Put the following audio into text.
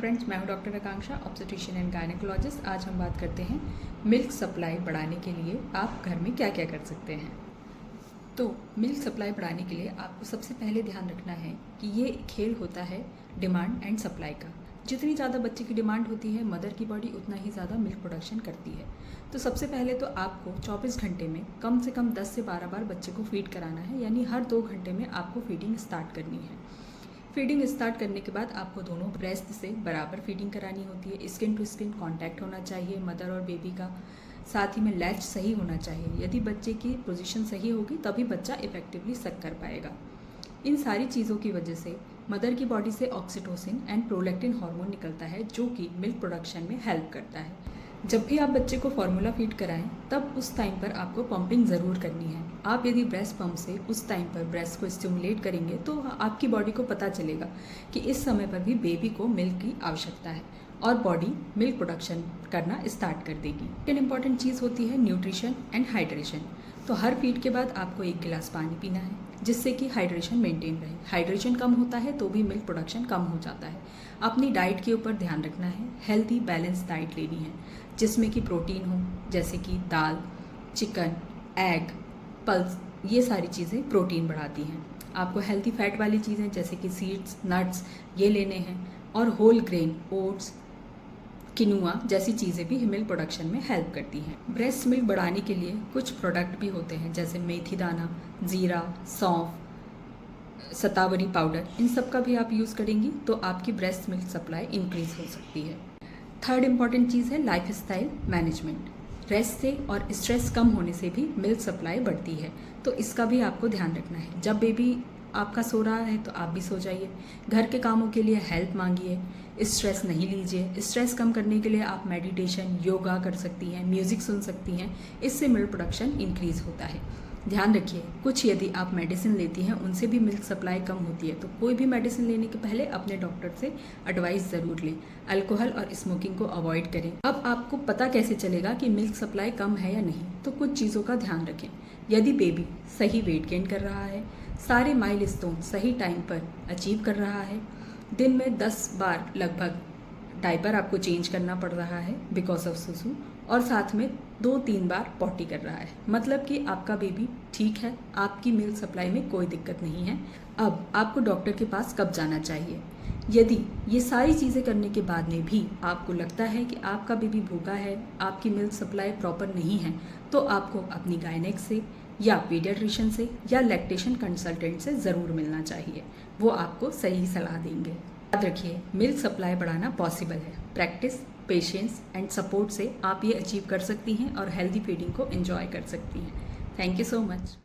Friends, मैं हूं doctor Akanksha, obstetrician and gynaecologist. आज हम बात करते हैं मिल्क सप्लाई बढ़ाने के लिए आप घर में क्या क्या कर सकते हैं। तो मिल्क सप्लाई बढ़ाने के लिए आपको सबसे पहले ध्यान रखना है कि ये खेल होता है डिमांड एंड सप्लाई का। जितनी ज़्यादा बच्चे की डिमांड होती है, मदर की बॉडी उतना ही ज़्यादा मिल्क प्रोडक्शन करती है। तो सबसे पहले तो आपको 24 घंटे में कम से कम 10 से 12 बार बच्चे को फीड कराना है, यानी हर 2 घंटे में आपको फीडिंग स्टार्ट करनी है। फीडिंग स्टार्ट करने के बाद आपको दोनों ब्रेस्ट से बराबर फीडिंग करानी होती है। स्किन टू स्किन कांटेक्ट होना चाहिए मदर और बेबी का। साथ ही में लैच सही होना चाहिए। यदि बच्चे की पोजीशन सही होगी तभी बच्चा इफेक्टिवली सक कर पाएगा। इन सारी चीज़ों की वजह से मदर की बॉडी से ऑक्सीटोसिन एंड प्रोलैक्टिन हार्मोन निकलता है, जो कि मिल्क प्रोडक्शन में हेल्प करता है। जब भी आप बच्चे को फार्मूला फीड कराएं तब उस टाइम पर आपको पंपिंग ज़रूर करनी है। आप यदि ब्रेस्ट पंप से उस टाइम पर ब्रेस्ट को स्टिमुलेट करेंगे तो आपकी बॉडी को पता चलेगा कि इस समय पर भी बेबी को मिल्क की आवश्यकता है और बॉडी मिल्क प्रोडक्शन करना स्टार्ट कर देगी। सेकंड इंपॉर्टेंट चीज़ होती है न्यूट्रिशन एंड हाइड्रेशन। तो हर फीड के बाद आपको 1 गिलास पानी पीना है, जिससे कि हाइड्रेशन मेंटेन रहे। हाइड्रेशन कम होता है तो भी मिल्क प्रोडक्शन कम हो जाता है। अपनी डाइट के ऊपर ध्यान रखना है। हेल्दी बैलेंस डाइट लेनी है, जिसमें कि प्रोटीन हो, जैसे कि दाल, चिकन, एग, पल्स, ये सारी चीज़ें प्रोटीन बढ़ाती हैं। आपको हेल्दी फैट वाली चीज़ें जैसे कि सीड्स, नट्स ये लेने हैं, और होल ग्रेन, ओट्स, किनुआ जैसी चीज़ें भी मिल्क प्रोडक्शन में हेल्प करती हैं। ब्रेस्ट मिल्क बढ़ाने के लिए कुछ प्रोडक्ट भी होते हैं, जैसे मेथी दाना, जीरा, सौंफ, शतावरी पाउडर। इन सब का भी आप यूज़ करेंगी तो आपकी ब्रेस्ट मिल्क सप्लाई इंक्रीज हो सकती है। थर्ड इंपॉर्टेंट चीज़ है लाइफस्टाइल मैनेजमेंट। रेस्ट से और स्ट्रेस कम होने से भी मिल्क सप्लाई बढ़ती है, तो इसका भी आपको ध्यान रखना है। जब बेबी आपका सो रहा है तो आप भी सो जाइए। घर के कामों के लिए हेल्प मांगिए, स्ट्रेस नहीं लीजिए। स्ट्रेस कम करने के लिए आप मेडिटेशन, योगा कर सकती हैं, म्यूज़िक सुन सकती हैं। इससे मिल्क प्रोडक्शन इंक्रीज होता है। ध्यान रखिए, कुछ यदि आप मेडिसिन लेती हैं उनसे भी मिल्क सप्लाई कम होती है, तो कोई भी मेडिसिन लेने के पहले अपने डॉक्टर से एडवाइस ज़रूर लें। अल्कोहल और स्मोकिंग को अवॉइड करें। अब आपको पता कैसे चलेगा कि मिल्क सप्लाई कम है या नहीं, तो कुछ चीज़ों का ध्यान रखें। यदि बेबी सही वेट गेन कर रहा है, सारे माइलस्टोन सही टाइम पर अचीव कर रहा है, दिन में 10 बार लगभग डायपर आपको चेंज करना पड़ रहा है बिकॉज ऑफ सुसु, और साथ में 2-3 बार पॉटी कर रहा है, मतलब कि आपका बेबी ठीक है, आपकी मिल्क सप्लाई में कोई दिक्कत नहीं है। अब आपको डॉक्टर के पास कब जाना चाहिए? यदि ये सारी चीज़ें करने के बाद में भी आपको लगता है कि आपका बेबी भूखा है, आपकी मिल्क सप्लाई प्रॉपर नहीं है, तो आपको अपनी गायनेक से या पीडियाट्रिशियन से या लैक्टेशन कंसल्टेंट से ज़रूर मिलना चाहिए। वो आपको सही सलाह देंगे। याद रखिए, मिल्क सप्लाई बढ़ाना पॉसिबल है। प्रैक्टिस, पेशेंस एंड सपोर्ट से आप ये अचीव कर सकती हैं और हेल्दी फीडिंग को एंजॉय कर सकती हैं। Thank you so much.